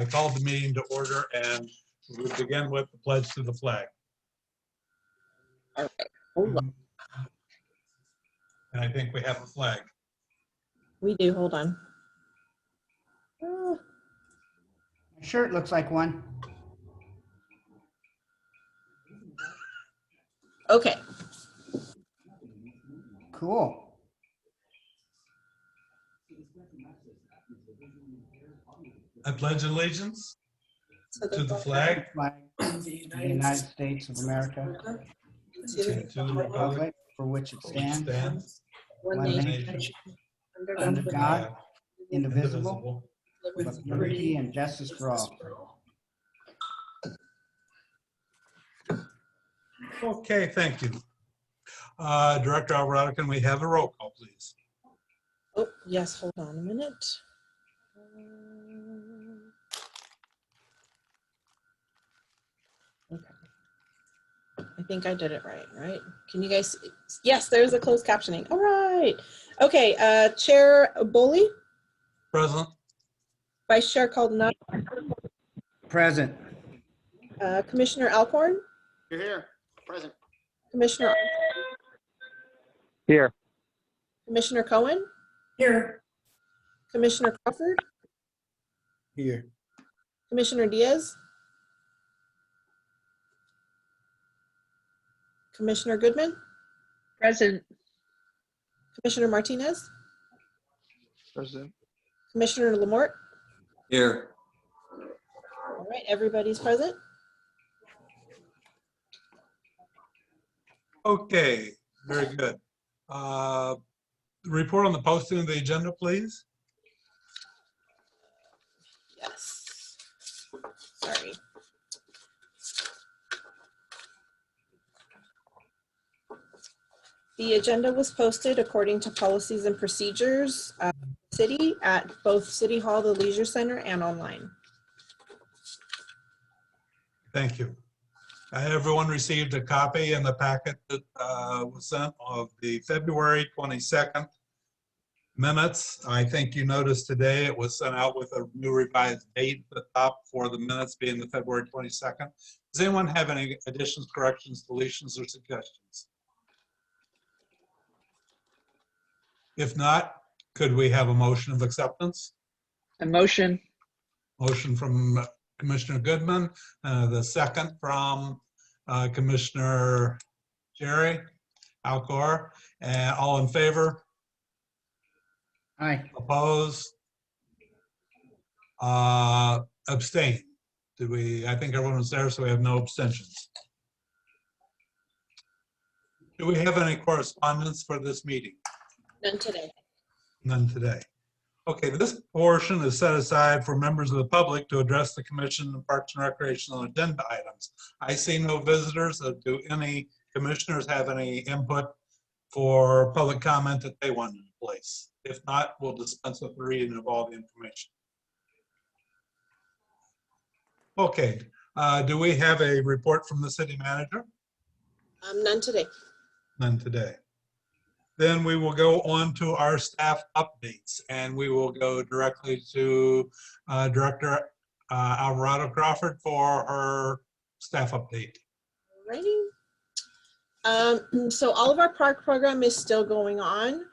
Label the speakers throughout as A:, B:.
A: I called the meeting to order, and we begin with the pledge to the flag.
B: All right, hold on.
A: And I think we have a flag.
B: We do, hold on.
C: My shirt looks like one.
B: Okay,
C: Cool.
A: I pledge allegiance to the flag
C: Flag of the United States of America,
A: and to the republic
C: republic for which it
A: which
C: stands,
A: stands,
B: one
C: one
B: nation,
C: nation,
B: under
C: under
B: God,
C: God, indivisible,
A: indivisible,
C: with liberty and justice for all.
A: Okay, thank you. Director Alvarado, can we have a roll call, please?
B: Oh, yes, hold on a minute. Okay. I think I did it right? Can you guys, yes, there's a closed captioning. All right. Okay, Chair Boley,
A: Present.
B: Vice Chair Caldonado,
C: Present.
B: Commissioner Alcorn,
D: You're here, present.
B: Commissioner,
E: Here.
B: Commissioner Cohen,
F: Here.
B: Commissioner Crawford,
C: Here.
B: Commissioner Diaz, Commissioner Goodman,
F: Present.
B: Commissioner Martinez,
E: Present.
B: Commissioner Lamort.
D: Here.
B: All right, everybody's present.
A: Okay, very good. Report on the posting of the agenda, please.
B: Yes. Sorry. The agenda was posted according to policies and procedures city at both City Hall, the Leisure Center, and online.
A: Thank you. Everyone received a copy in the packet that was sent of the February 22nd minutes. I think you noticed today it was sent out with a new revised date at the top for the minutes being the February 22nd. Does anyone have any additions, corrections, deletions, or suggestions? If not, could we have a motion of acceptance?
F: A motion.
A: Motion from Commissioner Goodman, the second from Commissioner Jerry Alcor, and all in favor?
C: Aye.
A: Opposed? Abstain? Did we, I think everyone was there, so we have no abstentions. Do we have any correspondence for this meeting?
B: None today.
A: None today. Okay, this portion is set aside for members of the public to address the Commission and Parks and Recreation on agenda items. I see no visitors. Do any commissioners have any input for public comment that they want to place? If not, we'll dispense with the reading of all the information. Okay, do we have a report from the city manager?
B: None today.
A: None today. Then we will go on to our staff updates, and we will go directly to Director Alvarado Crawford for her staff update.
B: Alrighty. So all of our park program is still going on.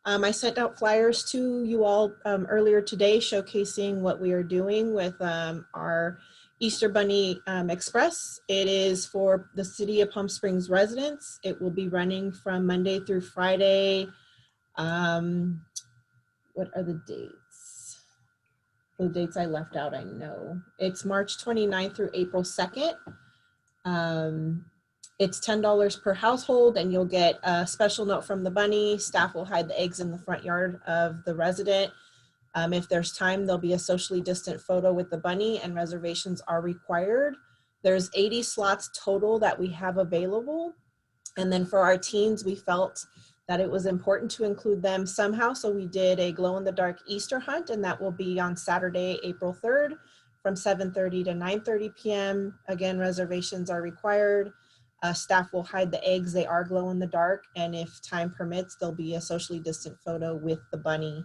B: I sent out flyers to you all earlier today showcasing what we are doing with our Easter Bunny Express. It is for the City of Palm Springs residents. It will be running from Monday through Friday. What are the dates? The dates I left out, I know. It's March 29th through April 2nd. It's $10 per household, and you'll get a special note from the bunny. Staff will hide the eggs in the front yard of the resident. If there's time, there'll be a socially distant photo with the bunny, and reservations are required. There's 80 slots total that we have available. And then for our teens, we felt that it was important to include them somehow. So we did a glow-in-the-dark Easter hunt, and that will be on Saturday, April 3rd from 7:30 to 9:30 p.m. Again, reservations are required. Staff will hide the eggs. They are glow in the dark. And if time permits, there'll be a socially distant photo with the bunny.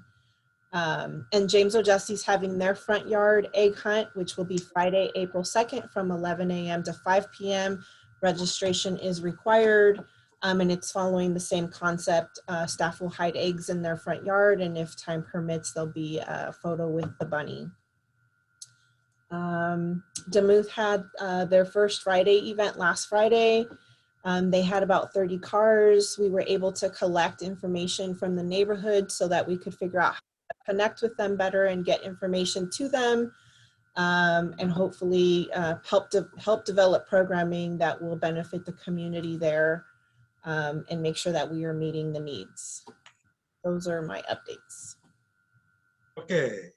B: And James O'Jesse's having their front yard egg hunt, which will be Friday, April 2nd from 11 a.m. to 5 p.m. Registration is required, and it's following the same concept. Staff will hide eggs in their front yard, and if time permits, there'll be a photo with the bunny. Demuth had their first Friday event last Friday. They had about 30 cars. We were able to collect information from the neighborhood so that we could figure out how to connect with them better and get information to them, and hopefully help develop programming that will benefit the community there, and make sure that we are meeting the needs. Those are my updates.
A: Okay.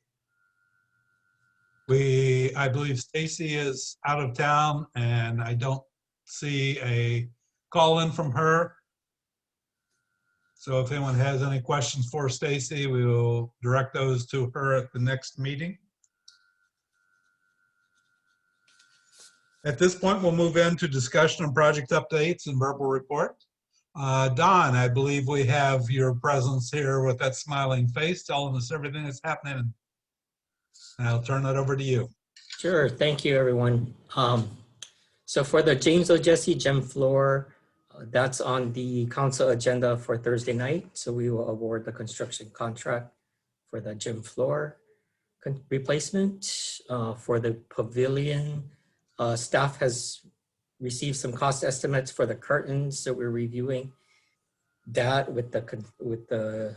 A: I believe Stacy is out of town and I don't see a call in from her. So if anyone has any questions for Stacy, we will direct those to her at the next meeting. At this point, we'll move into discussion on project updates and verbal report. Don, I believe we have your presence here with that smiling face telling us everything that's happening. And I'll turn that over to you.
G: Sure, thank you, everyone. So for the James O'Jesse gym floor, that's on the council agenda for Thursday night. So we will award the construction contract for the gym floor replacement. For the pavilion, staff has received some cost estimates for the curtains. So we're reviewing that with the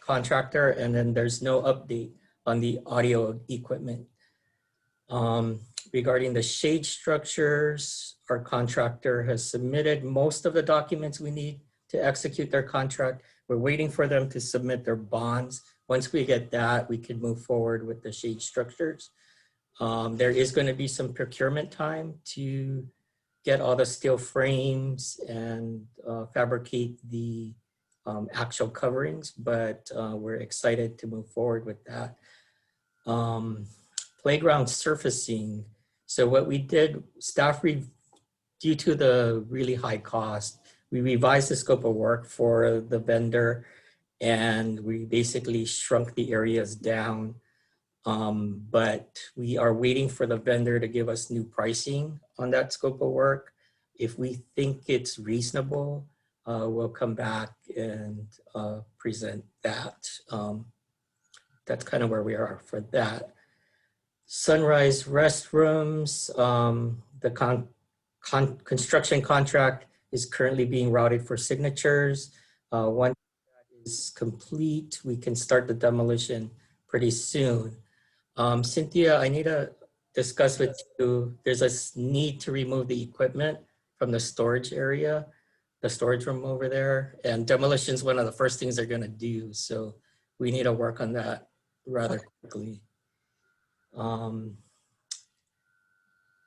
G: contractor, and then there's no update on the audio equipment. Regarding the shade structures, our contractor has submitted most of the documents we need to execute their contract. We're waiting for them to submit their bonds. Once we get that, we can move forward with the shade structures. There is going to be some procurement time to get all the steel frames and fabricate the actual coverings, but we're excited to move forward with that. Playground surfacing. So what we did, due to the really high cost, we revised the scope of work for the vendor and we basically shrunk the areas down. But we are waiting for the vendor to give us new pricing on that scope of work. If we think it's reasonable, we'll come back and present that. That's kind of where we are for that. Sunrise restrooms, the construction contract is currently being routed for signatures. Once that is complete, we can start the demolition pretty soon. Cynthia, I need to discuss with you, there's a need to remove the equipment from the storage area, the storage room over there, and demolition is one of the first things they're gonna do. So we need to work on that rather quickly.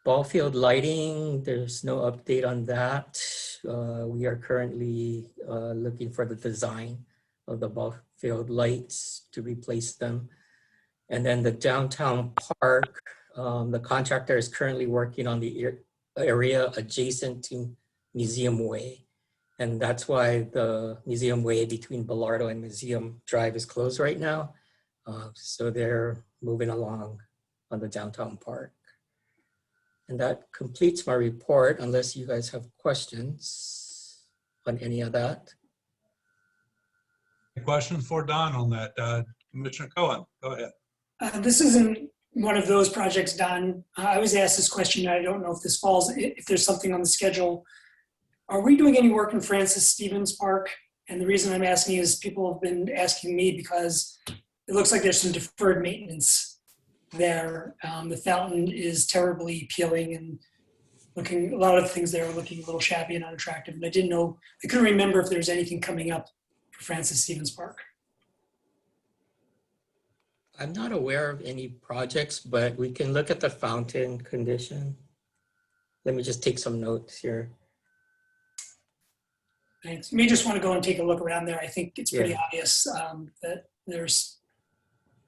G: Ball field lighting, there's no update on that. We are currently looking for the design of the ball field lights to replace them. And then the downtown park, the contractor is currently working on the area adjacent to Museum Way. And that's why the Museum Way between Bellardo and Museum Drive is closed right now. So they're moving along on the downtown park. And that completes my report, unless you guys have questions on any of that.
A: Any questions for Don on that? Commissioner Cohen, go ahead.
H: This isn't one of those projects, Don. I was asked this question. I don't know if this falls, if there's something on the schedule. Are we doing any work in Francis Stevens Park? And the reason I'm asking is people have been asking me because it looks like there's some deferred maintenance there. The fountain is terribly peeling and looking, a lot of things there are looking a little shabby and unattractive. And I didn't know, I couldn't remember if there was anything coming up for Francis Stevens Park.
G: I'm not aware of any projects, but we can look at the fountain condition. Let me just take some notes here.
H: Thanks. You may just want to go and take a look around there. I think it's pretty
G: Yeah.
H: obvious that there's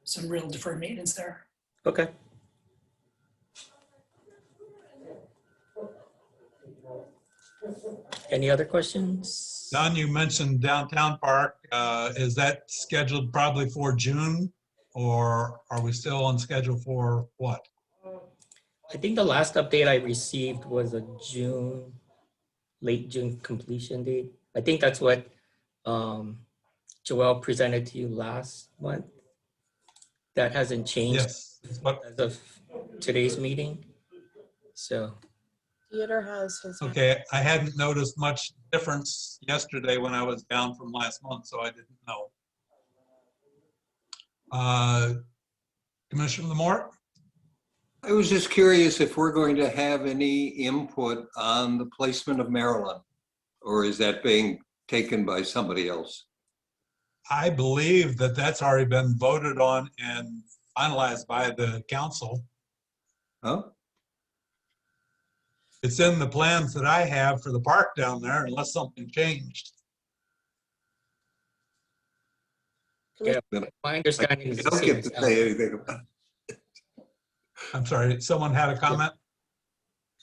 H: some real deferred maintenance there.
G: Okay. Any other questions?
A: Don, you mentioned downtown park. Is that scheduled probably for June? Or are we still on schedule for what?
G: I think the last update I received was a June, late June completion date. I think that's what Joelle presented to you last month. That hasn't changed
A: Yes. What-
G: as of today's meeting. So,
B: Theodore has his. hand.
A: Okay, I hadn't noticed much difference yesterday when I was down from last month, so I didn't know. Commissioner Lamore?
I: I was just curious if we're going to have any input on the placement of Maryland, or is that being taken by somebody else?
A: I believe that that's already been voted on and finalized by the council.
I: Huh?
A: It's in the plans that I have for the park down there unless something changed.
G: yeah, my understanding
I: You
G: is the
I: don't
G: same
I: get
G: as
I: to
G: Al.
I: say anything about it.
A: I'm sorry, someone had a comment?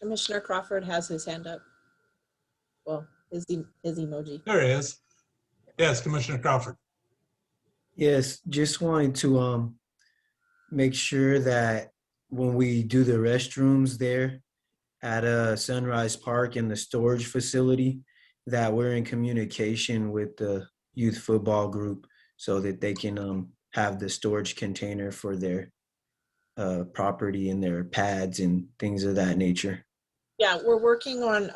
B: Commissioner Crawford has his hand up. Well, his emoji.
A: There he is. Yes, Commissioner Crawford.
J: Yes, just wanted to make sure that when we do the restrooms there at Sunrise Park in the storage facility, that we're in communication with the youth football group so that they can have the storage container for their property and their pads and things of that nature.
B: Yeah, we're working on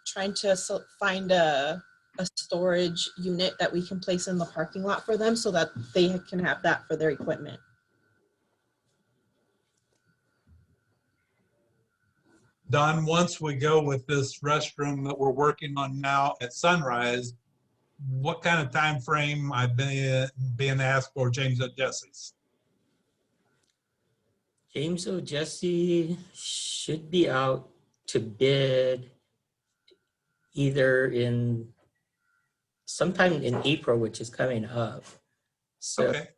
B: trying to find a storage unit that we can place in the parking lot for them so that they can have that for their equipment.
A: Don, once we go with this restroom that we're working on now at Sunrise, what kind of time frame I've been being asked for James O'Jesse's?
G: James O'Jesse should be out to bid either in sometime in April, which is coming up. So
A: Okay.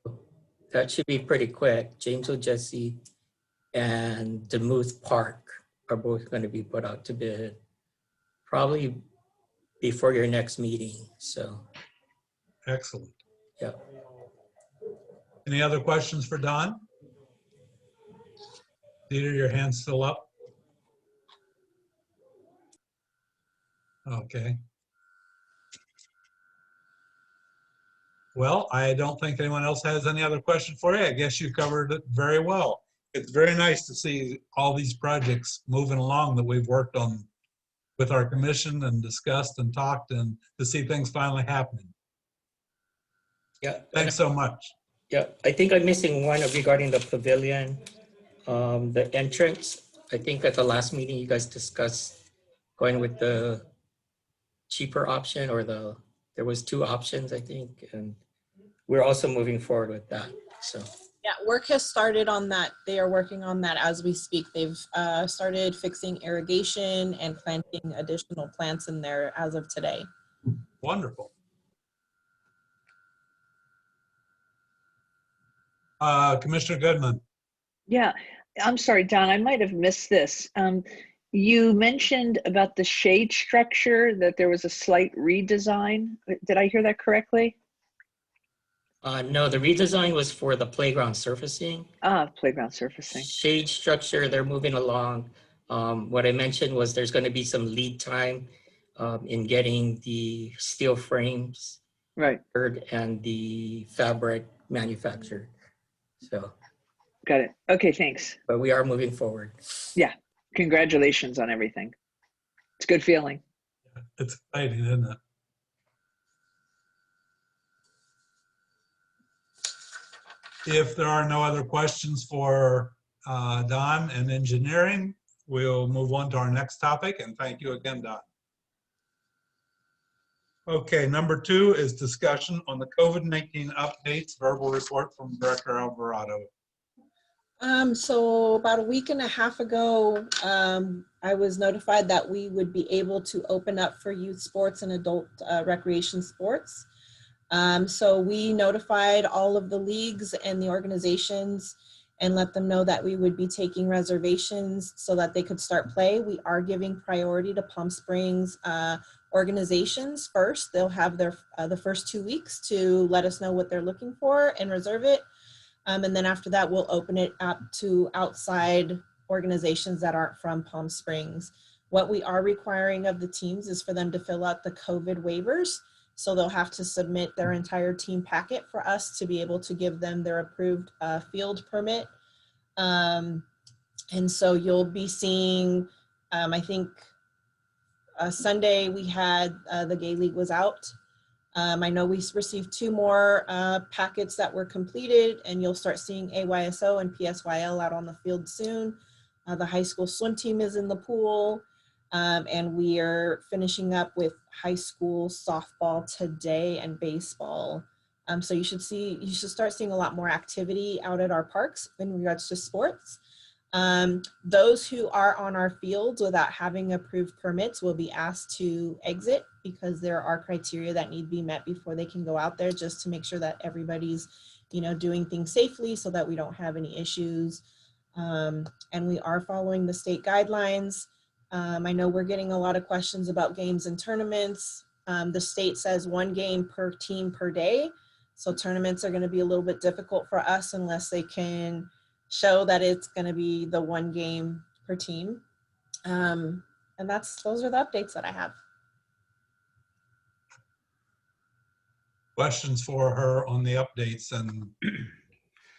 G: that should be pretty quick. James O'Jesse and Demuth Park are both going to be put out to bid probably before your next meeting. So,
A: Excellent.
G: yeah.
A: Any other questions for Don? Peter, your hand's still up? Okay. Well, I don't think anyone else has any other question for you. I guess you covered it very well. It's very nice to see all these projects moving along that we've worked on with our commission and discussed and talked, and to see things finally happening.
G: Yeah.
A: Thanks so much.
G: Yeah, I think I'm missing one there the pavilion, the entrance. I think at the last meeting, you guys discussed going with the cheaper option, or there was two options, I think, and we're also moving forward with that, so.
B: Yeah, work has started on that. They are working on that as we speak. They've started fixing irrigation and planting additional plants in there as of today.
A: Wonderful. Commissioner Goodman.
F: Yeah, I'm sorry, Don, I might have missed this. You mentioned about the shade structure, that there was a slight redesign. Did I hear that correctly?
G: No, the redesign was for the playground surfacing.
F: Playground surfacing.
G: Shade structure, they're moving along. What I mentioned was there's going to be some lead time in getting the steel frames
F: Right,
G: and the fabric manufactured. So,
F: got it. Okay, thanks.
G: but we are moving forward.
F: Congratulations on everything. It's a good feeling.
A: It's exciting, isn't it? If there are no other questions for Don and engineering, we'll move on to our next topic, and thank you again, Don. Okay, number 2 is discussion on the COVID-19 updates, verbal report from Director Alvarado.
B: So about a week and a half ago, I was notified that we would be able to open up for youth sports and adult recreation sports. So we notified all of the leagues and the organizations, and let them know that we would be taking reservations so that they could start play. We are giving priority to Palm Springs organizations first. They'll have their the first 2 weeks to let us know what they're looking for and reserve it. And then after that, we'll open it up to outside organizations that aren't from Palm Springs. What we are requiring of the teams is for them to fill out the COVID waivers. So they'll have to submit their entire team packet for us to be able to give them their approved field permit. And so you'll be seeing, I think Sunday we had the Gay League was out. I know we received 2 more packets that were completed, and you'll start seeing AYSO and PSYL out on the field soon. The high school swim team is in the pool. And we are finishing up with high school softball today and baseball. So you should start seeing a lot more activity out at our parks in regards to sports. Those who are on our fields without having approved permits will be asked to exit because there are criteria that need to be met before they can go out there, just to make sure that everybody's, doing things safely so that we don't have any issues. And we are following the state guidelines. I know we're getting a lot of questions about games and tournaments. The state says 1 game per team per day. So tournaments are going to be a little bit difficult for us unless they can show that it's going to be the 1 game per team. And those are the updates that I have.
A: Questions for her on the updates and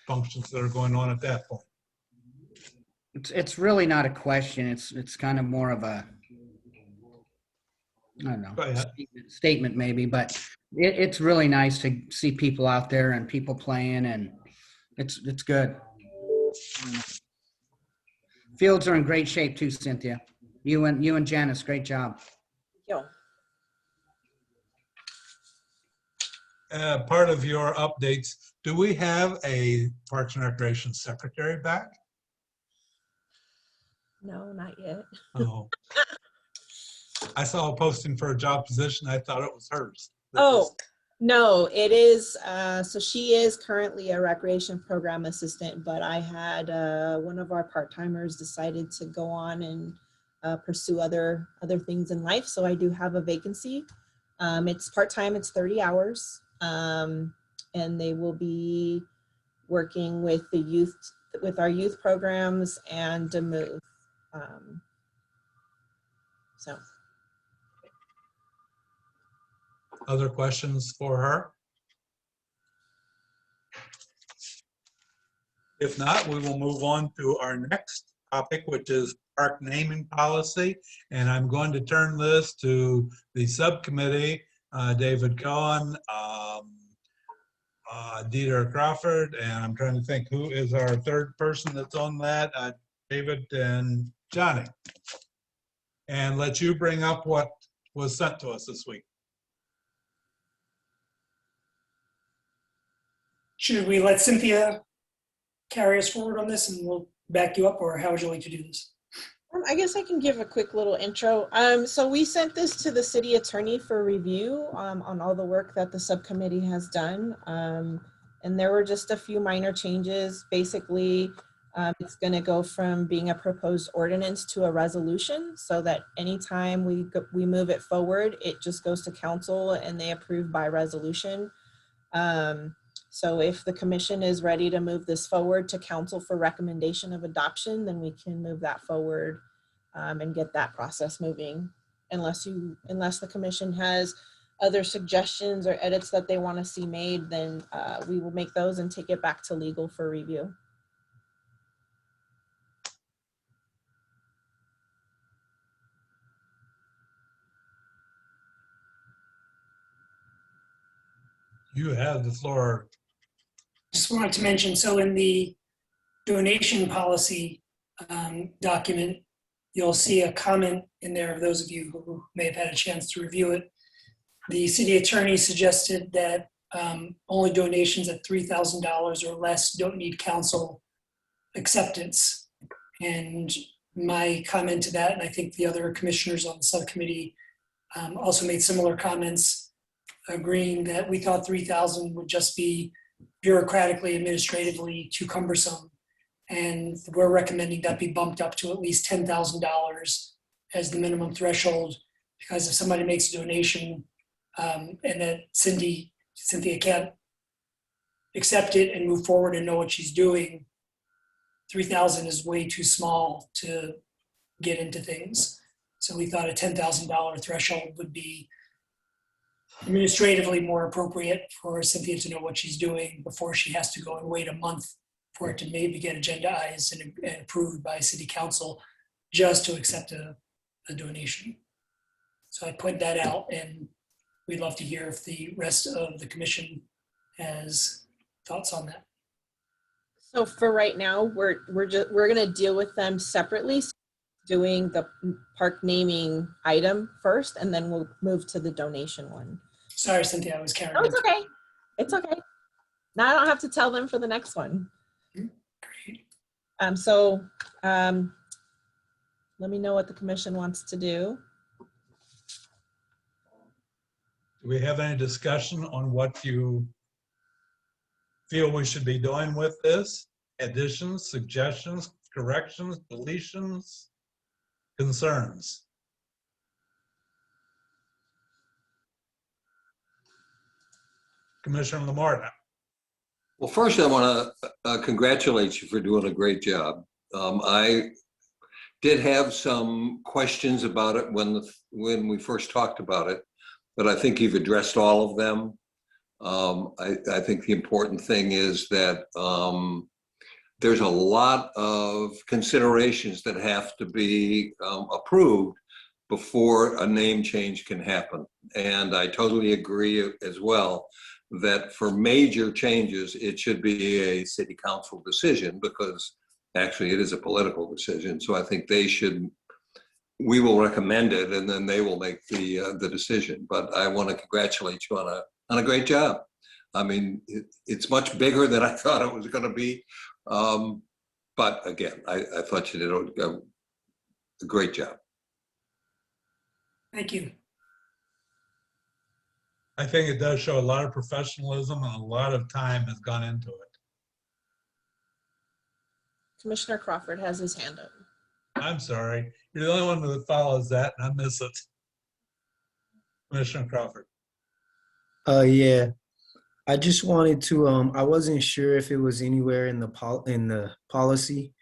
A: functions that are going on at that point?
C: It's really not a question. It's kind of more of a, I don't know,
A: Go ahead.
C: statement maybe, but it's really nice to see people out there and people playing, and it's good. Fields are in great shape too, Cynthia. You and Janice, great job.
B: Thank you.
A: Part of your updates, do we have a Parks and Recreation secretary back?
B: No, not yet.
A: Oh. I saw a posting for a job position. I thought it was hers.
B: Oh, no, it is. So she is currently a recreation program assistant, but I had one of our part-timers decided to go on and pursue other things in life. So I do have a vacancy. It's part-time, it's 30 hours. And they will be working with the youth, with our youth programs and to move. So.
A: Other questions for her? If not, we will move on to our next topic, which is park naming policy. And I'm going to turn this to the subcommittee, David Cohen, Dieter Crawford, and I'm trying to think who is our third person that's on that, David and Johnny. And let you bring up what was sent to us this week.
H: Should we let Cynthia carry us forward on this and we'll back you up, or how would you like to do this?
B: I guess I can give a quick little intro. So we sent this to the city attorney for review on all the work that the subcommittee has done. And there were just a few minor changes. Basically, it's going to go from being a proposed ordinance to a resolution, so that anytime we move it forward, it just goes to council and they approve by resolution. So if the commission is ready to move this forward to council for recommendation of adoption, then we can move that forward and get that process moving. Unless the commission has other suggestions or edits that they want to see made, then we will make those and take it back to legal for review.
A: You have the floor.
H: Just wanted to mention, so in the donation policy document, you'll see a comment in there of those of you who may have had a chance to review it. The city attorney suggested that only donations at $3,000 or less don't need council acceptance. And my comment to that, and I think the other commissioners on the subcommittee also made similar comments, agreeing that we thought 3,000 would just be bureaucratically, administratively too cumbersome, And we're recommending that be bumped up to at least $10,000 as the minimum threshold, because if somebody makes a donation and that Cynthia can't accept it and move forward and know what she's doing, 3,000 is way too small to get into things. So we thought a $10,000 threshold would be administratively more appropriate for Cynthia to know what she's doing before she has to go and wait a month for it to maybe get agendized and approved by city council just to accept a donation. So I point that out, and we'd love to hear if the rest of the commission has thoughts on that.
B: So for right now, we're gonna deal with them separately, doing the park naming item first, and then we'll move to the donation one.
H: Sorry, Cynthia, I was carrying.
B: Oh, it's okay. It's okay. Now I don't have to tell them for the next one.
H: Great.
B: Let me know what the commission wants to do.
A: Do we have any discussion on what you feel we should be doing with this? Additions, suggestions, corrections, deletions, concerns? Commissioner Lamartin.
I: Well, first I want to congratulate you for doing a great job. I did have some questions about it when we first talked about it, but I think you've addressed all of them. I think the important thing is that there's a lot of considerations that have to be approved before a name change can happen. And I totally agree as well that for major changes, it should be a city council decision, because actually it is a political decision. So I think we will recommend it, and then they will make the decision. But I want to congratulate you on a great job. I mean, it's much bigger than I thought it was going to be. But again, I thought you did a great job.
H: Thank you.
A: I think it does show a lot of professionalism and a lot of time has gone into it.
B: Commissioner Crawford has his hand up.
A: I'm sorry. You're the only one that follows that, and I miss it. Commissioner Crawford.
J: Yeah. I just wanted to, I wasn't sure if it was anywhere in the policy.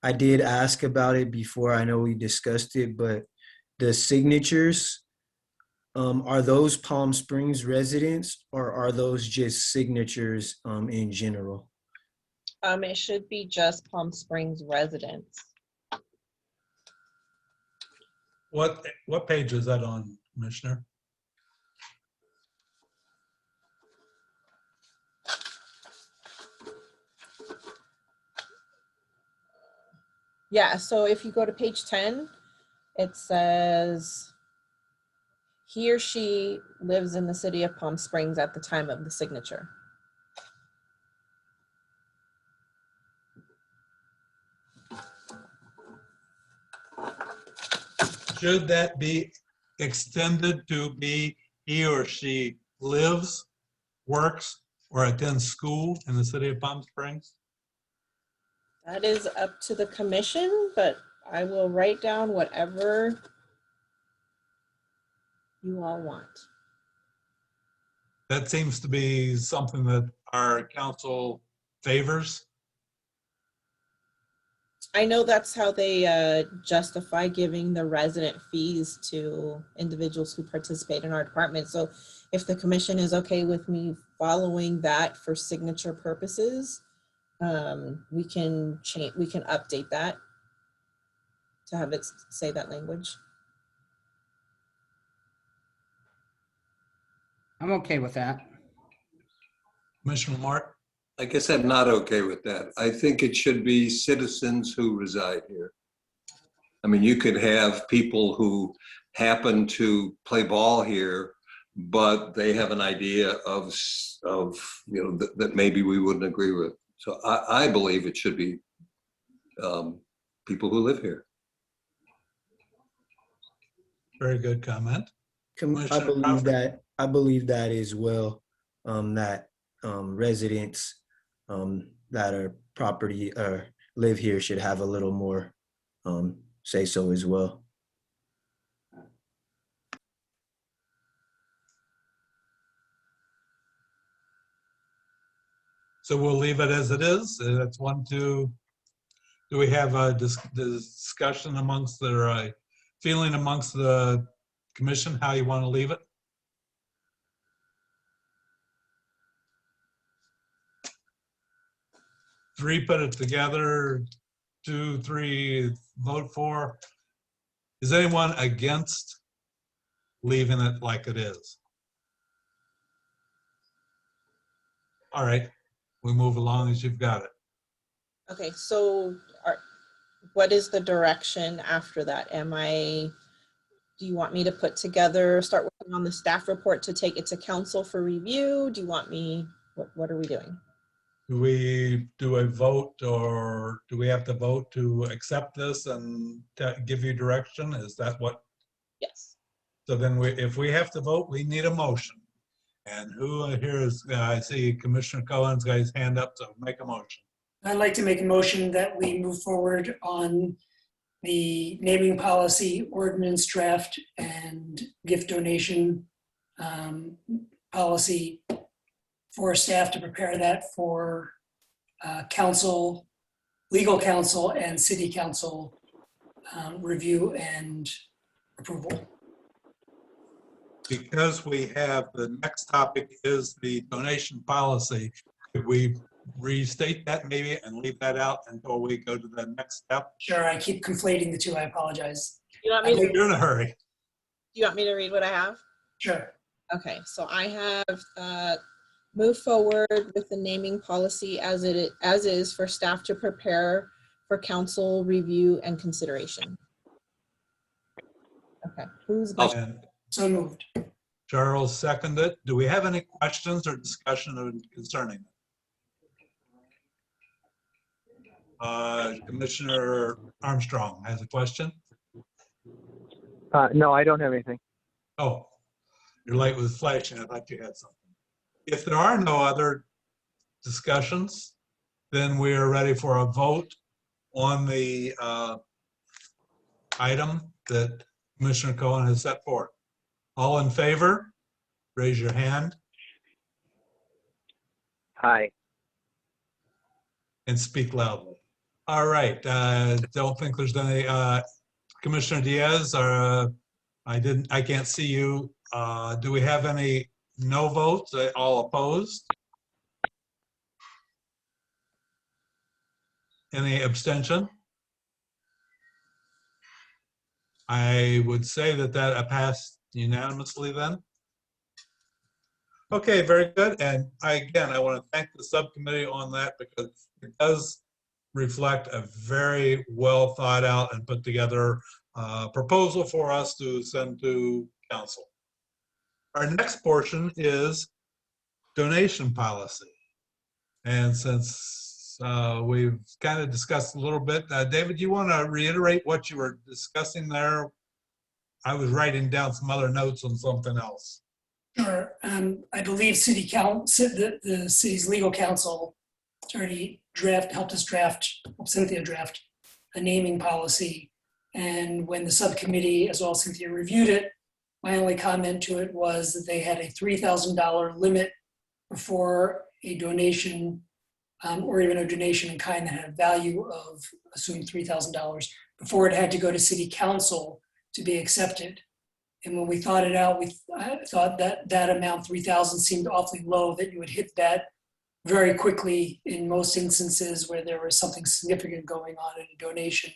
J: I did ask about it before. I know we discussed it, but the signatures, are those Palm Springs residents, or are those just signatures in general?
B: It should be just Palm Springs residents.
A: What page is that on, Commissioner?
B: Yeah, so if you go to page 10, it says he or she lives in the city of Palm Springs at the time of the signature.
A: Should that be extended to be he or she lives, works, or attends school in the city of Palm Springs?
B: That is up to the commission, but I will write down whatever you all want.
A: That seems to be something that our council favors.
B: I know that's how they justify giving the resident fees to individuals who participate in our department. So if the commission is okay with me following that for signature purposes, we can update that to have it say that language.
C: I'm okay with that.
A: Commissioner Mark?
I: I guess I'm not okay with that. I think it should be citizens who reside here. I mean, you could have people who happen to play ball here, but they have an idea of that maybe we wouldn't agree with. So I believe it should be people who live here.
A: Very good comment.
J: I believe that as well. That residents that are property or live here should have a little more say so as well.
A: So we'll leave it as it is. That's 1, 2. Do we have a discussion amongst the, feeling amongst the commission, how you want to leave it? Three, put it together. 2, 3, vote for. Is anyone against leaving it like it is? All right, we move along as you've got it.
B: Okay, so what is the direction after that? Do you want me to put together, start working on the staff report to take it to council for review? Do you want me, what are we doing?
A: Do we do a vote, or do we have to vote to accept this and give you direction? Is that what?
B: Yes.
A: So then if we have to vote, we need a motion. And who here is, I see Commissioner Cohen's got his hand up, so make a motion.
H: I'd like to make a motion that we move forward on the naming policy ordinance draft and gift donation policy for staff to prepare that for council, legal counsel, and city council review and approval.
A: Because we have, the next topic is the donation policy, could we restate that maybe and leave that out until we go to the next step?
H: Sure, I keep conflating the two, I apologize.
B: You want
A: I
B: me to,
A: think you're in a hurry.
B: do you want me to read what I have?
H: Sure.
B: Okay, so I have move forward with the naming policy as is for staff to prepare for council review and consideration. Okay, who's
A: And
H: So moved.
A: Charles seconded. Do we have any questions or discussion concerning it? Commissioner Armstrong has a question.
E: No, I don't have anything.
A: Oh, your light was flashing. I thought you had something. If there are no other discussions, then we are ready for a vote on the item that Commissioner Cohen has set forth. All in favor, raise your hand
E: Hi.
A: and speak loudly. All right, don't think there's any, Commissioner Diaz, I can't see you. Do we have any no votes? All opposed? Any abstention? I would say that passed unanimously then. Okay, very good. And again, I want to thank the subcommittee on that because it does reflect a very well thought out and put together proposal for us to send to council. Our next portion is donation policy. And since we've kind of discussed a little bit, David, you want to reiterate what you were discussing there? I was writing down some other notes on something else.
H: Sure. I believe city council, the city's legal counsel already helped us draft, Cynthia draft a naming policy. And when the subcommittee, as well as Cynthia, reviewed it, my only comment to it was that they had a $3,000 limit before a donation or even a donation in kind that had a value of, assume $3,000, before it had to go to city council to be accepted. And when we thought it out, I thought that amount, 3,000, seemed awfully low, that you would hit that very quickly in most instances where there was something significant going on in a donation.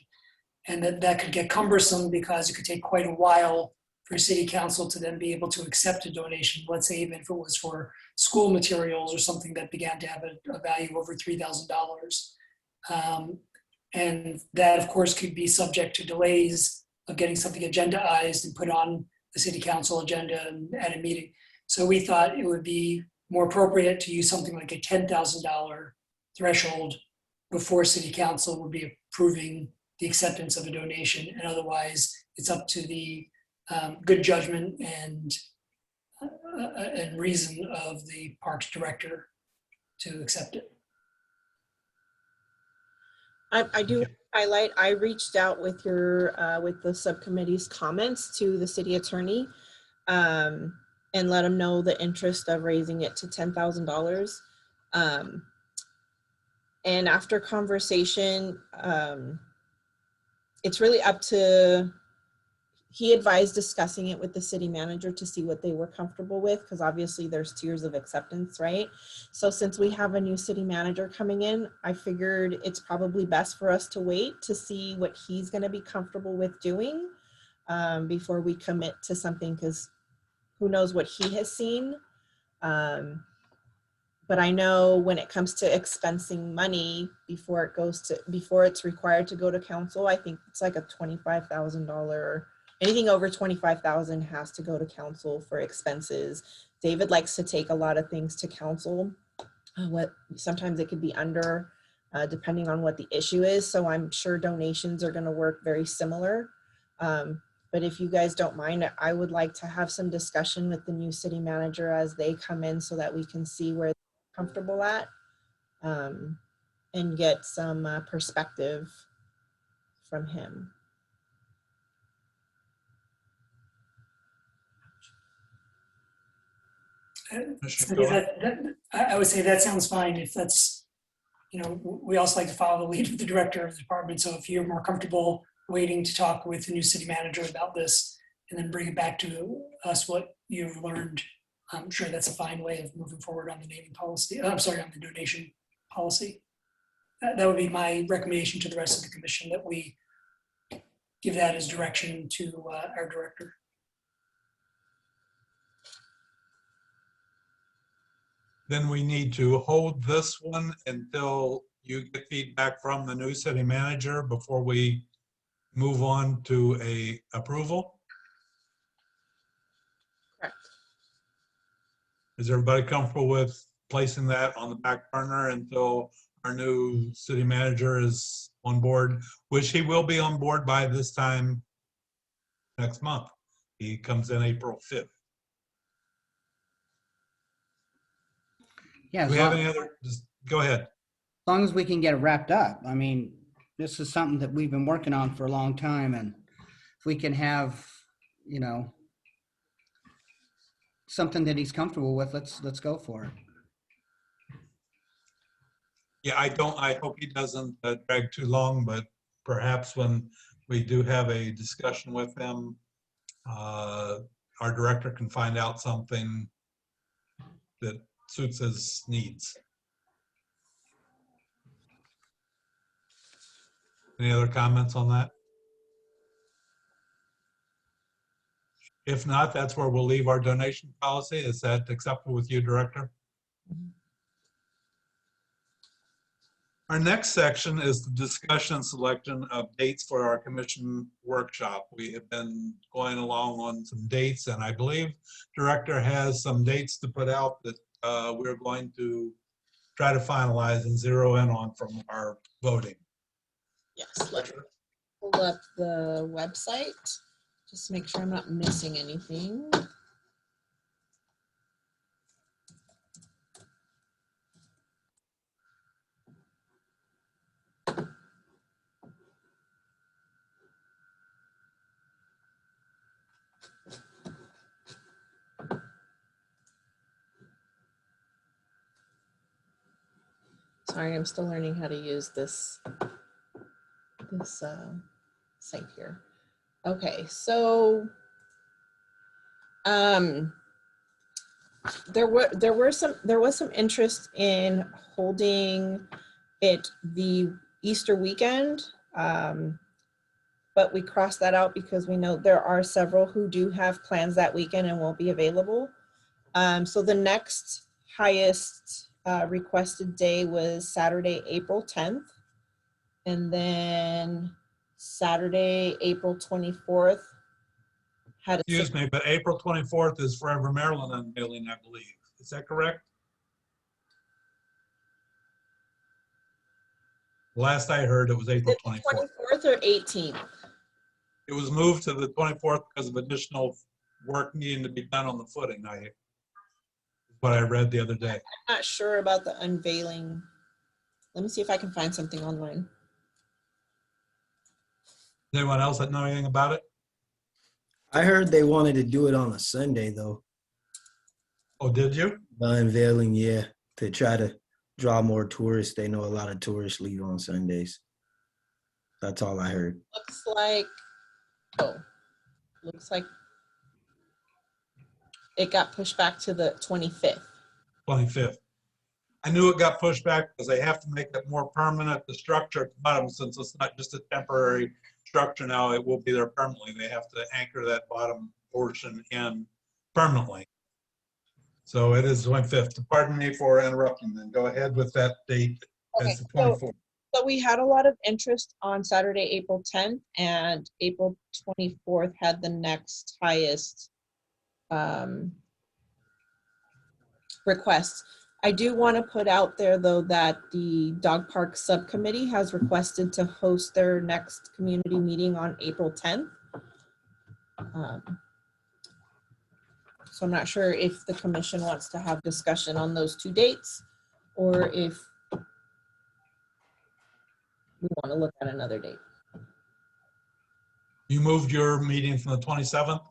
H: And that could get cumbersome because it could take quite a while for city council to then be able to accept a donation. Let's say even if it was for school materials or something that began to have a value over $3,000. And that, of course, could be subject to delays of getting something agendaized and put on the city council agenda and at a meeting. So we thought it would be more appropriate to use something like a $10,000 threshold before city council would be approving the acceptance of a donation. And otherwise, it's up to the good judgment and reason of the parks director to accept it.
B: I do highlight, I reached out with with the subcommittee's comments to the city attorney, and let him know the interest of raising it to $10,000. And after conversation, it's really up to, he advised discussing it with the city manager to see what they were comfortable with, because obviously there's tiers of acceptance, right? So since we have a new city manager coming in, I figured it's probably best for us to wait to see what he's going to be comfortable with doing before we commit to something, because who knows what he has seen. But I know when it comes to expensing money before it's required to go to council, I think it's like a $25,000. Anything over 25,000 has to go to council for expenses. David likes to take a lot of things to council. Sometimes it could be under, depending on what the issue is. So I'm sure donations are going to work very similar. But if you guys don't mind, I would like to have some discussion with the new city manager as they come in so that we can see where they're comfortable at, and get some perspective from him.
H: I would say that sounds fine if that's, we also like to follow the lead of the director of the department. So if you're more comfortable waiting to talk with the new city manager about this and then bring it back to us what you've learned, I'm sure that's a fine way of moving forward on the naming policy. I'm sorry, on the donation policy. That would be my recommendation to the rest of the commission, that we give that as direction to our director.
A: Then we need to hold this one until you get feedback from the new city manager before we move on to a approval.
B: Correct.
A: Is everybody comfortable with placing that on the back burner until our new city manager is on board, which he will be on board by this time next month? He comes in April 5th.
C: Yeah,
A: Do we have any other, just go ahead.
C: as long as we can get it wrapped up. I mean, this is something that we've been working on for a long time, and if we can have, something that he's comfortable with, let's go for it.
A: Yeah, I hope he doesn't drag too long, but perhaps when we do have a discussion with him, our director can find out something that suits his needs. Any other comments on that? If not, that's where we'll leave our donation policy. Is that acceptable with you, Director? Our next section is the discussion and selection of dates for our commission workshop. We have been going along on some dates, and I believe Director has some dates to put out that we're going to try to finalize and zero in on from our voting.
B: Yes, let's pull up the website. Just make sure I'm not missing anything. Sorry, I'm still learning how to use this site here. Okay, so there was some interest in holding it the Easter weekend, but we crossed that out because we know there are several who do have plans that weekend and won't be available. So the next highest requested day was Saturday, April 10th, and then Saturday, April 24th.
A: Excuse me, but April 24th is Forever Maryland unveiling, I believe. Is that correct? Last I heard, it was April 24th.
B: 24th or 18th?
A: It was moved to the 24th because of additional work needing to be done on the footing. What I read the other day.
B: I'm not sure about the unveiling. Let me see if I can find something online.
A: Anyone else that know anything about it?
J: I heard they wanted to do it on a Sunday though.
A: Oh, did you?
J: The unveiling, yeah, to try to draw more tourists. They know a lot of tourists leave on Sundays. That's all I heard.
B: Looks like it got pushed back to the 25th.
A: 25th. I knew it got pushed back because they have to make it more permanent, the structure at the bottom, since it's not just a temporary structure now, it will be there permanently. They have to anchor that bottom portion in permanently. So it is 25th. Pardon me for interrupting, then go ahead with that date.
B: Okay,
A: It's the 24th.
B: So we had a lot of interest on Saturday, April 10th, and April 24th had the next highest requests. I do want to put out there, though, that the Dog Park Subcommittee has requested to host their next community meeting on April 10th. So I'm not sure if the commission wants to have discussion on those two dates, or if we want to look at another date.
A: You moved your meeting from the 27th?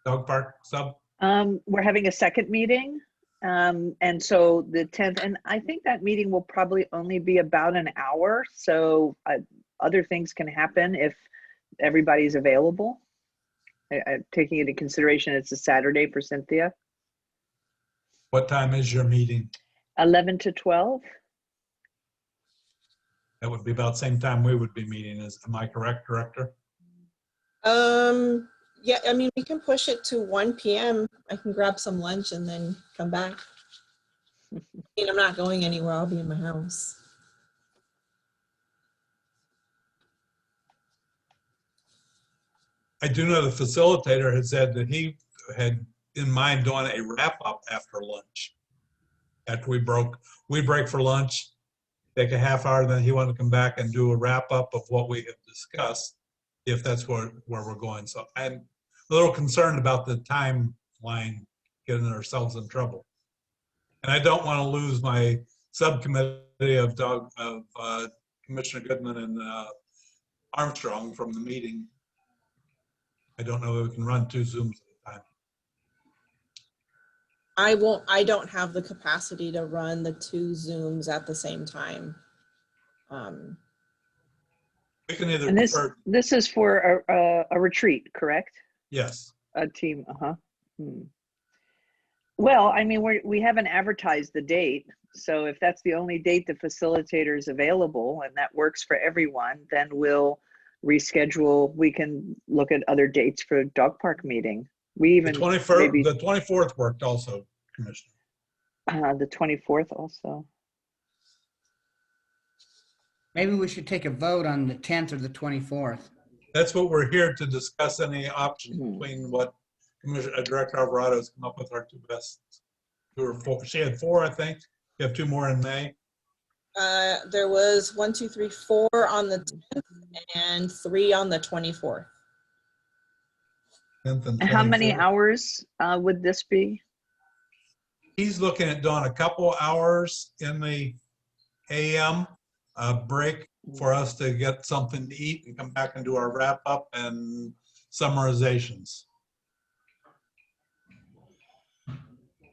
A: Dog Park Sub?
F: We're having a second meeting. And so the 10th, and I think that meeting will probably only be about an hour. So other things can happen if everybody's available. Taking into consideration it's a Saturday for Cynthia.
A: What time is your meeting?
F: 11 to 12.
A: That would be about the same time we would be meeting. Am I correct, Director?
B: Yeah, I mean, we can push it to 1 p.m. I can grab some lunch and then come back. I mean, I'm not going anywhere. I'll be in my house.
A: I do know the facilitator had said that he had in mind doing a wrap up after lunch. After we break for lunch, take a half hour, then he wanted to come back and do a wrap up of what we have discussed, if that's where we're going. So I'm a little concerned about the timeline, getting ourselves in trouble. And I don't want to lose my subcommittee of Commissioner Goodman and Armstrong from the meeting. I don't know if we can run 2 Zooms at a time.
B: I don't have the capacity to run the 2 Zooms at the same time.
A: We can either.
F: And this is for a retreat, correct?
A: Yes.
F: A team, Well, I mean, we haven't advertised the date. So if that's the only date the facilitator is available and that works for everyone, then we'll reschedule. We can look at other dates for a dog park meeting. We even
A: The 21st, the 24th worked also, Commissioner.
F: The 24th also.
C: Maybe we should take a vote on the 10th or the 24th.
A: That's what we're here to discuss, any options between what Director Alvarado has come up with, our 2 best. 2 or 4. She had 4, I think. You have 2 more in May.
B: There was 1, 2, 3, 4 on the 10th and 3 on the 24th.
A: 10th and
F: How many
A: 24th.
F: hours would this be?
A: He's looking at doing a couple hours in the AM break for us to get something to eat and come back and do our wrap up and summarizations.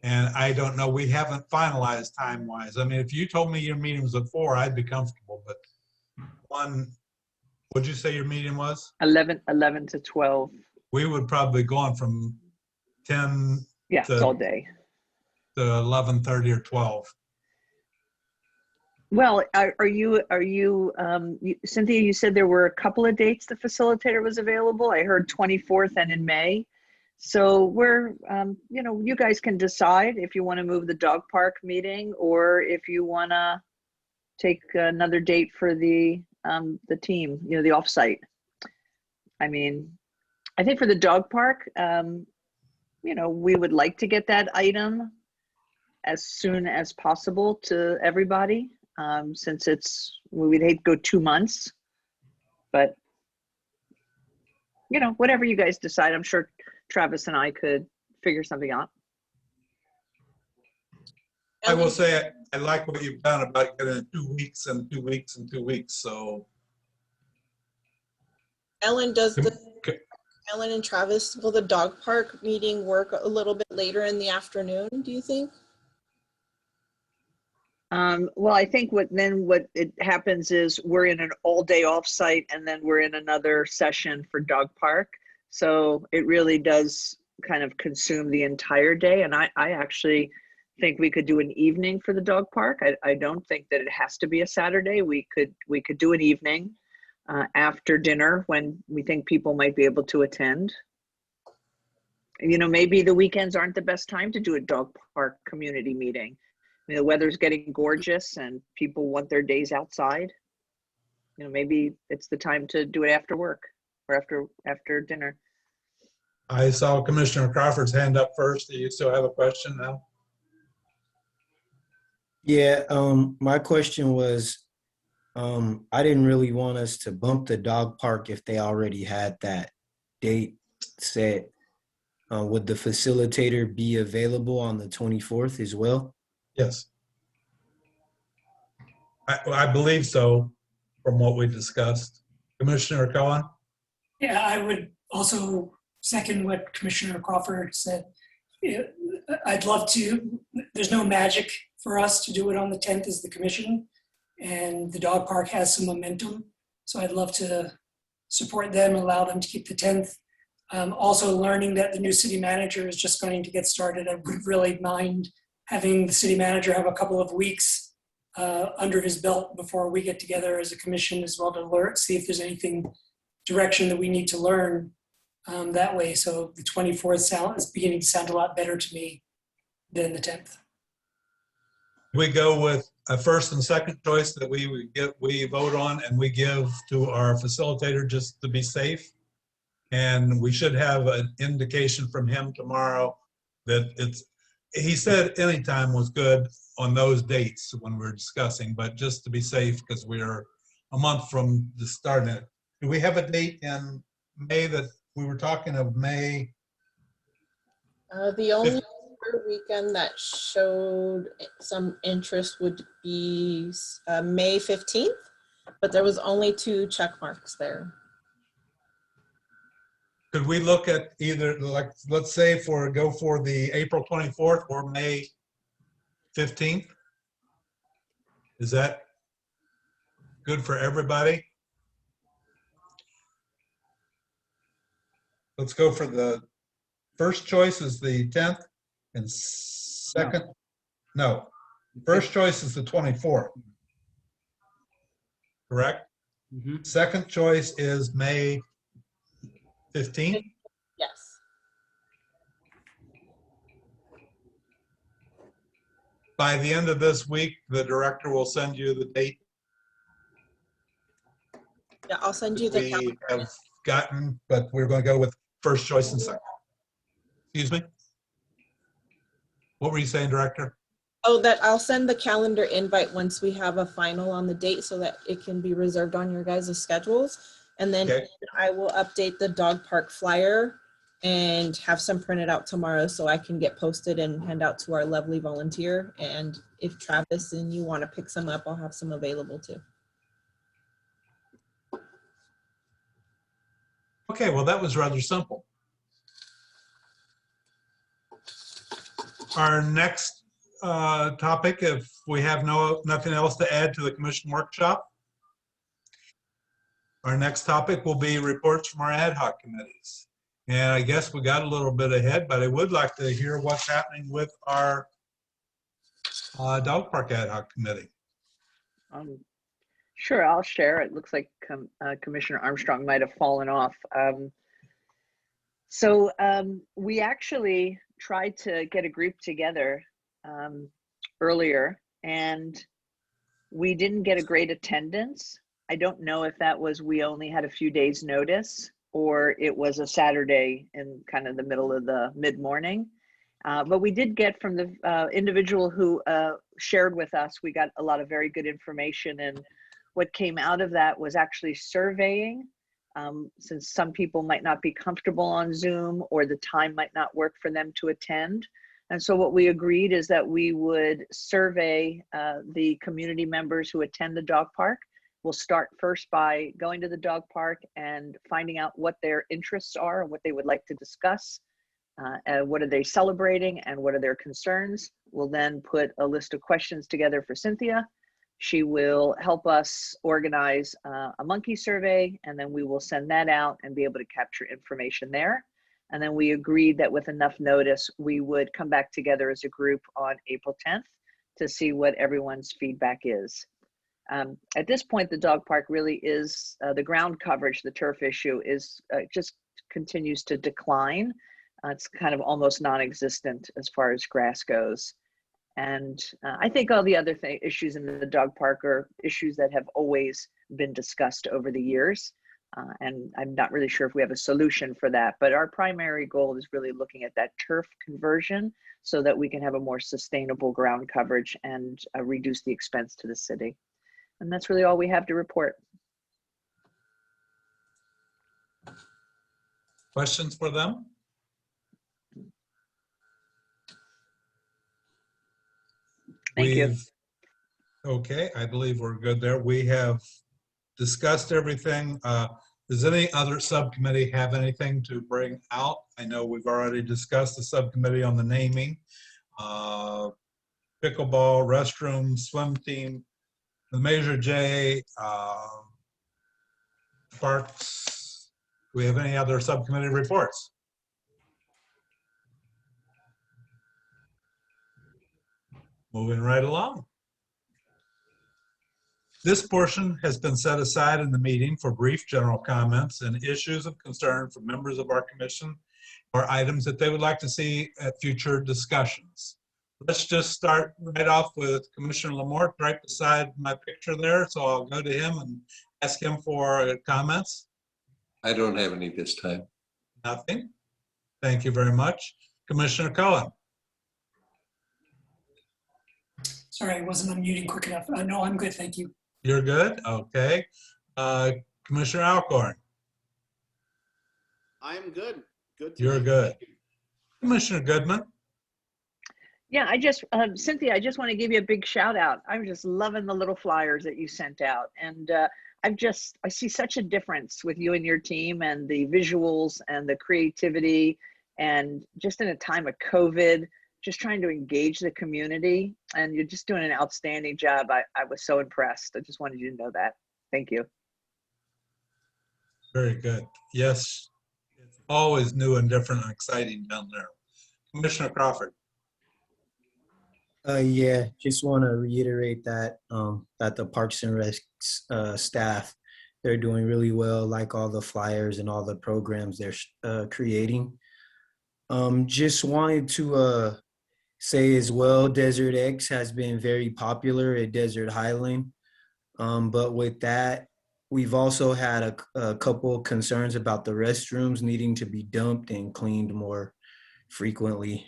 A: And I don't know, we haven't finalized time wise. I mean, if you told me your meeting was at 4, I'd be comfortable, but what'd you say your meeting was?
F: 11 to 12.
A: We would probably go on from 10
F: Yeah, it's all day.
A: to 11:30 or 12.
F: Well, are you Cynthia, you said there were a couple of dates the facilitator was available. I heard 24th and in May. So we're, you guys can decide if you want to move the dog park meeting or if you want to take another date for the team, the offsite. I mean, I think for the dog park, we would like to get that item as soon as possible to everybody. Since we'd hate to go 2 months, but whatever you guys decide, I'm sure Travis and I could figure something out.
A: I will say, I like what you've done about getting 2 weeks and 2 weeks and 2 weeks. So
B: Ellen, does
A: Okay.
B: Ellen and Travis, will the dog park meeting work a little bit later in the afternoon, do you think?
F: Well, I think what it happens is we're in an all-day offsite and then we're in another session for dog park. So it really does kind of consume the entire day. And I actually think we could do an evening for the dog park. I don't think that it has to be a Saturday. We could do an evening after dinner when we think people might be able to attend. You know, maybe the weekends aren't the best time to do a dog park community meeting. I mean, the weather's getting gorgeous and people want their days outside. You know, maybe it's the time to do it after work or after dinner.
A: I saw Commissioner Crawford's hand up first. Do you still have a question now?
J: Yeah, my question was, I didn't really want us to bump the dog park if they already had that date set. Would the facilitator be available on the 24th as well?
A: Yes. I believe so, from what we discussed. Commissioner Cohen?
H: Yeah, I would also second what Commissioner Crawford said. Yeah, I'd love to, there's no magic for us to do it on the 10th as the commission, and the dog park has some momentum. So I'd love to support them, allow them to keep the 10th. Also learning that the new city manager is just going to get started. I would really mind having the city manager have a couple of weeks under his belt before we get together as a commission as well to see if there's anything direction that we need to learn that way. So the 24th is beginning to sound a lot better to me than the 10th.
A: We go with a first and second choice that we vote on and we give to our facilitator just to be safe. And we should have an indication from him tomorrow that he said anytime was good on those dates when we're discussing, but just to be safe because we're a month from the start of it. Do we have a date in May that we were talking of May?
B: The only weekend that showed some interest would be May 15th, but there was only 2 check marks there.
A: Could we look at either, like, let's say go for the April 24th or May 15th? Is that good for everybody? Let's go for the first choice is the 10th and second, no, first choice is the 24th. Correct?
C: Mhm.
A: Second choice is May 15th.
B: Yes.
A: By the end of this week, the director will send you the date
B: Yeah, I'll send you the
A: we
B: calendar.
A: have gotten, but we're going to go with first choice and second. Excuse me? What were you saying, Director?
B: Oh, that I'll send the calendar invite once we have a final on the date so that it can be reserved on your guys' schedules. And then
A: Okay.
B: I will update the dog park flyer and have some printed out tomorrow so I can get posted and hand out to our lovely volunteer. And if Travis and you want to pick some up, I'll have some available too.
A: Okay, well, that was rather simple. Our next topic, if we have nothing else to add to the commission workshop, our next topic will be reports from our ad hoc committees. And I guess we got a little bit ahead, but I would like to hear what's happening with our dog park ad hoc committee.
F: Sure, I'll share. It looks like Commissioner Armstrong might have fallen off. So we actually tried to get a group together earlier, and we didn't get a great attendance. I don't know if that was we only had a few days notice or it was a Saturday in kind of the middle of the mid-morning. But we did get from the individual who shared with us, we got a lot of very good information, and what came out of that was actually surveying, since some people might not be comfortable on Zoom or the time might not work for them to attend. And so what we agreed is that we would survey the community members who attend the dog park. We'll start first by going to the dog park and finding out what their interests are, what they would like to discuss, and what are they celebrating and what are their concerns. We'll then put a list of questions together for Cynthia. She will help us organize a monkey survey, and then we will send that out and be able to capture information there. And then we agreed that with enough notice, we would come back together as a group on April 10th to see what everyone's feedback is. At this point, the dog park really is, the ground coverage, the turf issue is just continues to decline. It's kind of almost non-existent as far as grass goes. And I think all the other issues in the dog park are issues that have always been discussed over the years. And I'm not really sure if we have a solution for that, but our primary goal is really looking at that turf conversion so that we can have a more sustainable ground coverage and reduce the expense to the city. And that's really all we have to report.
A: Questions for them?
F: Thank you.
A: Okay, I believe we're good there. We have discussed everything. Does any other subcommittee have anything to bring out? I know we've already discussed the subcommittee on the naming, pickleball, restroom, swim team, the Measure J, parks. Do we have any other subcommittee reports? Moving right along. This portion has been set aside in the meeting for brief general comments and issues of concern from members of our commission or items that they would like to see at future discussions. Let's just start right off with Commissioner Lamort right beside my picture there. So I'll go to him and ask him for comments.
I: I don't have any this time.
A: Nothing. Thank you very much. Commissioner Cohen.
H: Sorry, I wasn't unmuting quick enough. No, I'm good, thank you.
A: You're good? Okay. Commissioner Alcorn.
D: I'm good. Good.
A: You're good. Commissioner Goodman.
F: Yeah, I just, Cynthia, I just want to give you a big shout out. I'm just loving the little flyers that you sent out. And I see such a difference with you and your team and the visuals and the creativity and just in a time of COVID, just trying to engage the community. And you're just doing an outstanding job. I was so impressed. I just wanted you to know that. Thank you.
A: Very good. Yes, it's always new and different and exciting down there. Commissioner Crawford.
J: Yeah, just want to reiterate that that the Parks and Rec staff, they're doing really well, like all the flyers and all the programs they're creating. Just wanted to say as well, Desert X has been very popular at Desert Highland. But with that, we've also had a couple concerns about the restrooms needing to be dumped and cleaned more frequently.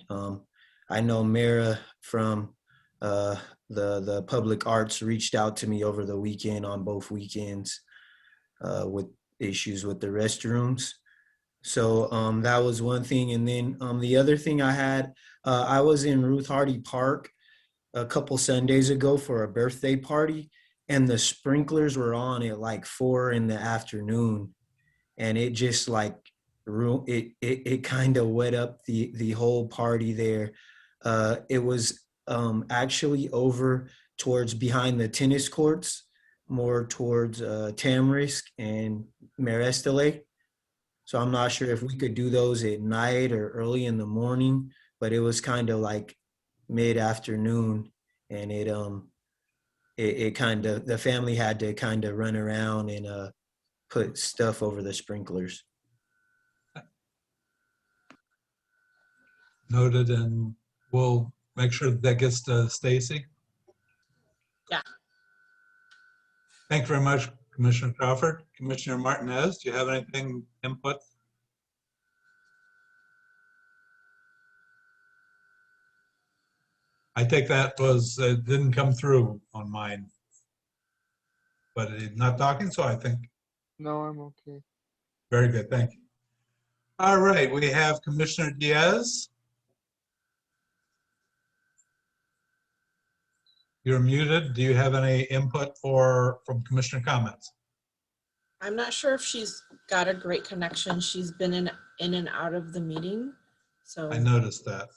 J: I know Mara from the Public Arts reached out to me over the weekend on both weekends with issues with the restrooms. So that was one thing. And then the other thing I had, I was in Ruth Hardy Park a couple Sundays ago for a birthday party, and the sprinklers were on at like 4 in the afternoon, and it just like it kind of wet up the whole party there. It was actually over towards behind the tennis courts, more towards Tamarisk and Maristele. So I'm not sure if we could do those at night or early in the morning, but it was kind of like mid-afternoon, and it kind of, the family had to kind of run around and put stuff over the sprinklers.
A: Noted, and we'll make sure that gets to Stacy.
B: Yeah.
A: Thank you very much, Commissioner Crawford. Commissioner Martinez, do you have anything input? I think that was, didn't come through on mine. But he's not talking, so I think.
E: No, I'm okay.
A: Very good, thank you. All right, we have Commissioner Diaz. You're muted. Do you have any input from commissioner comments?
B: I'm not sure if she's got a great connection. She's been in and out of the meeting. So
A: I noticed that.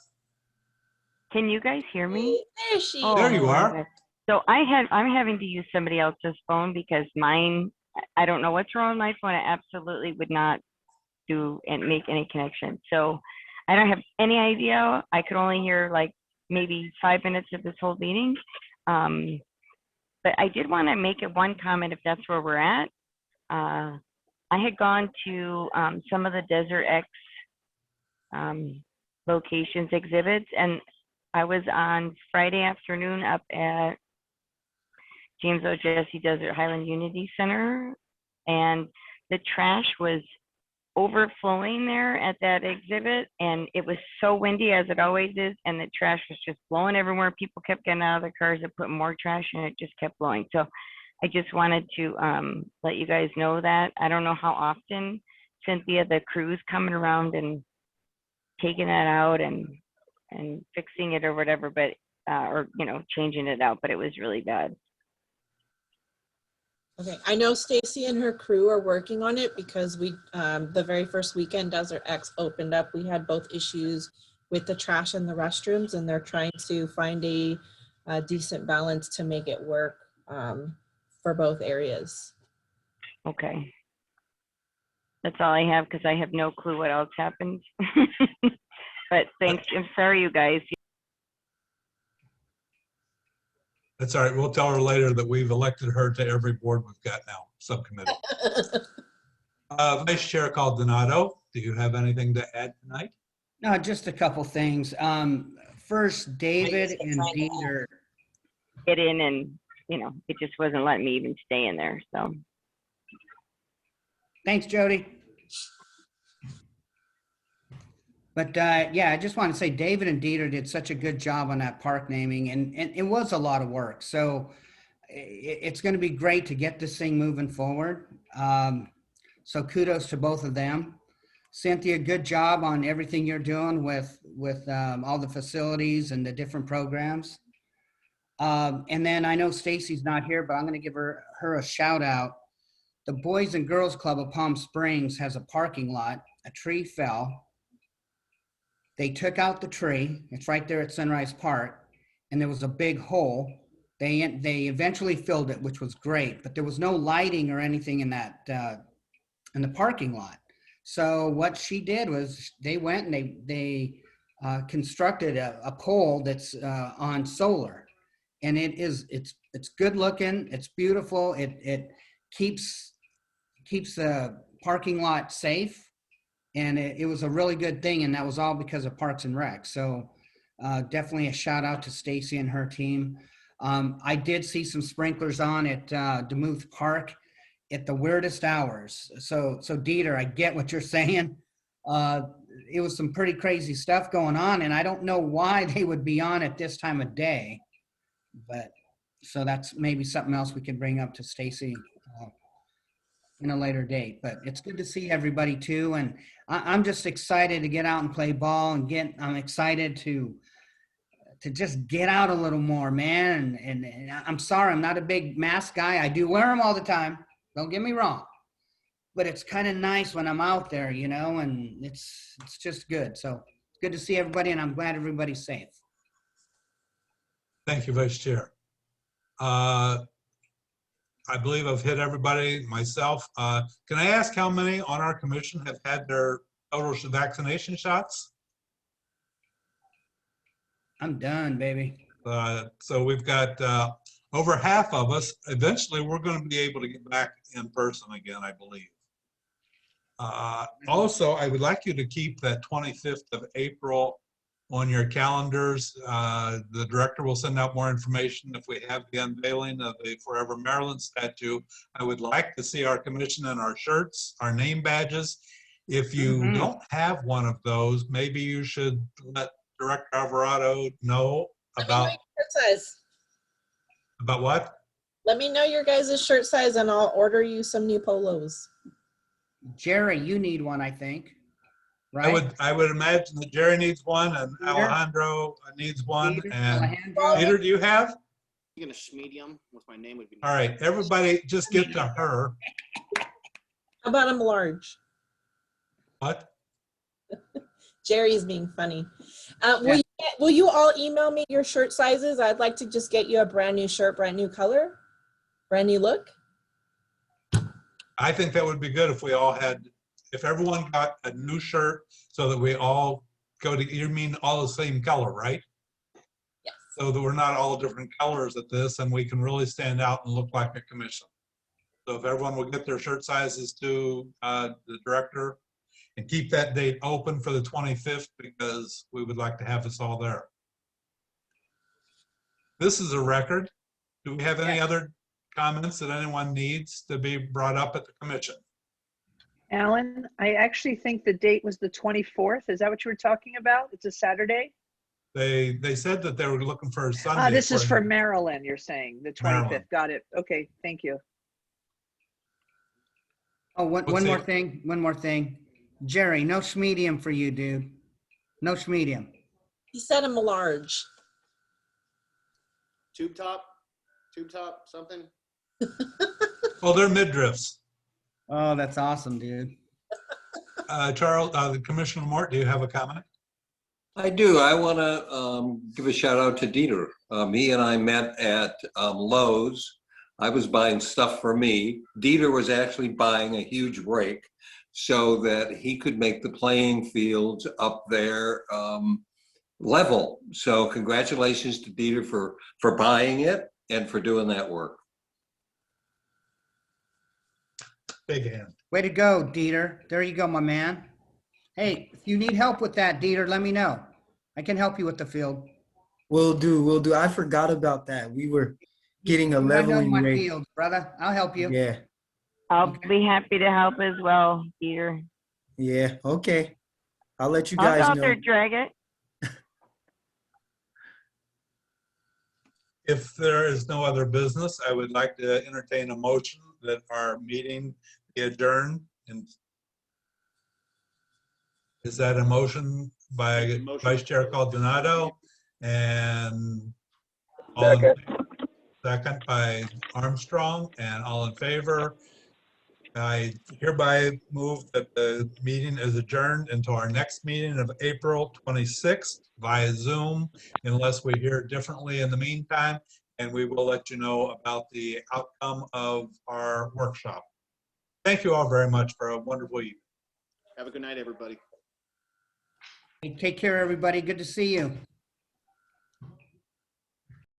K: Can you guys hear me?
B: there she
K: Oh,
A: There you
K: my
A: are.
K: God. So I'm having to use somebody else's phone because mine, I don't know what's wrong with my phone. It absolutely would not do and make any connection. So I don't have any idea. I could only hear like maybe 5 minutes of this whole meeting. But I did want to make it one comment if that's where we're at. I had gone to some of the Desert X locations exhibits, and I was on Friday afternoon up at James O. Jesse Desert Highland Unity Center, and the trash was overflowing there at that exhibit, and it was so windy, as it always is, and the trash was just blowing everywhere. People kept getting out of their cars and putting more trash in, it just kept blowing. So I just wanted to let you guys know that. I don't know how often, Cynthia, the crew's coming around and taking that out and fixing it or whatever, but or changing it out, but it was really bad.
B: Okay, I know Stacy and her crew are working on it because we, the very first weekend Desert X opened up, we had both issues with the trash in the restrooms, and they're trying to find a decent balance to make it work for both areas.
K: Okay. That's all I have because I have no clue what else happened. But thanks. I'm sorry, you guys.
A: That's all right. We'll tell her later that we've elected her to every board we've got now, subcommittee. Vice Chair Caldonato, do you have anything to add tonight?
C: No, just a couple things. First, David and Dieter.
K: Get in and, it just wasn't letting me even stay in there. So
C: Thanks, Jody. But yeah, I just want to say David and Dieter did such a good job on that park naming, and it was a lot of work. So it's going to be great to get this thing moving forward. So kudos to both of them. Cynthia, good job on everything you're doing with all the facilities and the different programs. And then I know Stacy's not here, but I'm going to give her a shout out. The Boys and Girls Club of Palm Springs has a parking lot. A tree fell. They took out the tree. It's right there at Sunrise Park, and there was a big hole. They eventually filled it, which was great, but there was no lighting or anything in that in the parking lot. So what she did was they went and they constructed a pole that's on solar, and it's good looking. It's beautiful. It keeps the parking lot safe. And it was a really good thing, and that was all because of Parks and Rec. So definitely a shout out to Stacy and her team. I did see some sprinklers on at Demuth Park at the weirdest hours. So Dieter, I get what you're saying. It was some pretty crazy stuff going on, and I don't know why they would be on at this time of day. But so that's maybe something else we could bring up to Stacy in a later date. But it's good to see everybody too, and I'm just excited to get out and play ball, and I'm excited to just get out a little more, man. And I'm sorry, I'm not a big mask guy. I do wear them all the time. Don't get me wrong, but it's kind of nice when I'm out there, and it's just good. So it's good to see everybody, and I'm glad everybody's safe.
A: Thank you, Vice Chair. I believe I've hit everybody myself. Can I ask how many on our commission have had their total vaccination shots?
C: I'm done, baby.
A: So we've got over half of us. Eventually, we're going to be able to get back in person again, I believe. Also, I would like you to keep that 25th of April on your calendars. The director will send out more information if we have the unveiling of the Forever Maryland statue. I would like to see our commission and our shirts, our name badges. If you don't have one of those, maybe you should let Director Alvarado know about
B: shirt size.
A: About what?
B: Let me know your guys' shirt size, and I'll order you some new polos.
C: Jerry, you need one, I think. Right?
A: I would imagine that Jerry needs one, and
C: Peter?
A: Alejandro needs one.
C: Peter?
A: And
C: Alejandro?
A: Peter, do you have?
D: You gonna medium with my name would be.
A: All right, everybody just get to her.
B: How about I'm large?
A: What?
B: Jerry's being funny. Will you all email me your shirt sizes? I'd like to just get you a brand new shirt, brand new color, brand new look.
A: I think that would be good if we all had, if everyone got a new shirt so that we all go to, you mean all the same color, right?
B: Yes.
A: So that we're not all different colors at this and we can really stand out and look like a commission. So if everyone will get their shirt sizes to the director and keep that date open for the 25th because we would like to have us all there. This is a record. Do we have any other comments that anyone needs to be brought up at the commission?
F: Alan, I actually think the date was the 24th. Is that what you were talking about? It's a Saturday?
A: They said that they were looking for a Sunday.
F: This is for Maryland, you're saying, the 25th.
A: Maryland.
F: Got it. Okay, thank you.
C: Oh, one
A: What's
C: more
A: that?
C: thing, one more thing. Jerry, no medium for you, dude. No medium.
B: He said I'm a large.
D: Tube top, something.
A: Oh, they're midriffs.
C: Oh, that's awesome, dude.
A: Charles, Commissioner Mort, do you have a comment?
I: I do. I want to give a shout out to Dieter. He and I met at Lowe's. I was buying stuff for me. Dieter was actually buying a huge rake so that he could make the playing fields up there level. So congratulations to Dieter for buying it and for doing that work.
A: Big hand.
C: Way to go, Dieter. There you go, my man. Hey, if you need help with that, Dieter, let me know. I can help you with the field.
J: Will do. I forgot about that. We were getting a
C: I know
J: leveling
C: my
J: rate.
C: field, brother. I'll help you.
J: Yeah,
K: I'll be happy to help as well, Peter.
J: yeah, okay. I'll let you
K: I'll go
J: guys
K: out
J: know.
K: there, drag it.
A: If there is no other business, I would like to entertain a motion that our meeting be adjourned. And is that a motion by Vice Chair Caldonado and second by Armstrong, and all in favor? I hereby move that the meeting is adjourned until our next meeting of April 26th via Zoom, unless we hear differently in the meantime, and we will let you know about the outcome of our workshop. Thank you all very much for a wonderful evening.
D: Have a good night, everybody.
C: Hey, take care, everybody. Good to see you.